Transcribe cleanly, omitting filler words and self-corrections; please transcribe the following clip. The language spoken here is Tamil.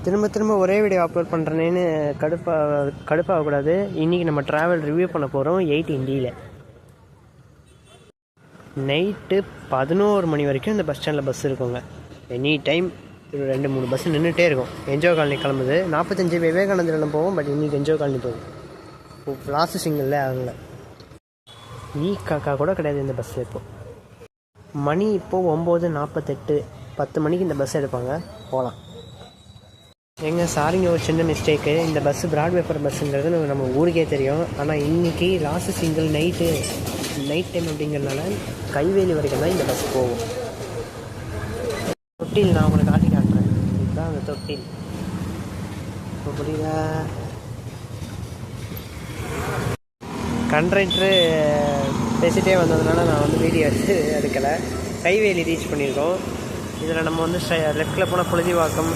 திரும்ப திரும்ப ஒரே வீடியோ அப்லோட் பண்ணுறேன்னு கடுப்பாகக்கூடாது. இன்றைக்கி நம்ம ட்ராவல் ரிவ்யூ பண்ண போகிறோம் 8 நைட்டு 11 மணி வரைக்கும் இந்த பஸ் ஸ்டாண்டில் பஸ் இருக்குங்க. எனி டைம் 2-3 பஸ் நின்றுட்டே இருக்கும். என்ஜாய் காலனி கிளம்புது, 45 விவேகானந்தரிடம் போவோம். பட் இன்றைக்கி என்ஜாய் காலனி போகும். லாஸ்ட்டு சிங்கிளில் அவங்கள காக்கா கூட கிடையாது இந்த பஸ்ஸில். இப்போது மணி இப்போது 9:48, 10 மணிக்கு இந்த பஸ் எடுப்பாங்க. போகலாம். சாரிங்க, ஒரு சின்ன மிஸ்டேக்கு. இந்த பஸ்ஸு பிராட்வே போகிற பஸ்ஸுங்கிறது நம்ம ஊருக்கே தெரியும். ஆனால் இன்றைக்கி லாஸ்ட்டு சிங்கிள் நைட் டைம் அப்படிங்கிறதுனால கைவேலி வரைக்கும் தான் இந்த பஸ் போகும். தொட்டில் நான் உங்களுக்கு காட்டுறேன். இதுதான் அந்த தொட்டில். இப்போ புரியுதா? கண்ட்ரைக்டரு பேசிகிட்டே வந்ததுனால நான் வீடியோ எடுக்கலை. கைவேலி ரீச் பண்ணியிருக்கோம். இதில் நம்ம லெஃப்ட்டில் போனால் புழுதிவாக்கம்